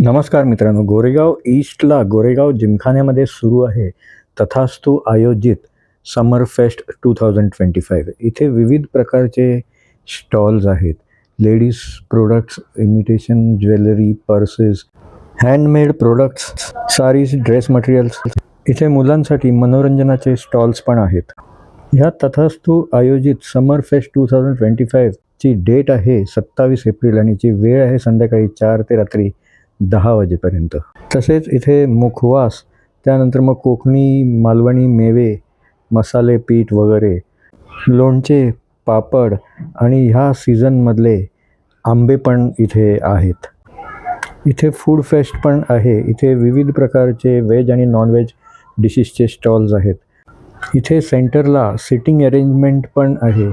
नमस्कार मित्रांनो, गोरेगाव ईस्टला गोरेगाव जिमखान्यामध्ये सुरू आहे तथास्तु आयोजित समर फेस्ट 2025. इथे विविध प्रकारचे स्टॉल्स आहेत. Ladies products, imitation jewellery, purses, handmade products, saris, dress materials. इथे मुलांसाठी मनोरंजनाचे स्टॉल्स पण आहेत. ह्या तथास्तु आयोजित समर फेस्ट 2025 ची डेट आहे 27 एप्रिल आणि ची वेळ आहे संध्याकाळी 4 ते रात्री 10 वाजेपर्यंत. तसेच इथे मुखवास, त्यानंतर मग कोकणी मालवणी मेवे, मसाले पीठ वगैरे, लोणचे, पापड आणि ह्या सीझनमधले आंबे पण इथे आहेत. इथे फूड फेस्ट पण आहे. इथे विविध प्रकारचे व्हेज आणि नॉनव्हेज डिशेसचे स्टॉल्स आहेत. इथे सेंटरला सिटिंग अरेंजमेंट पण आहे.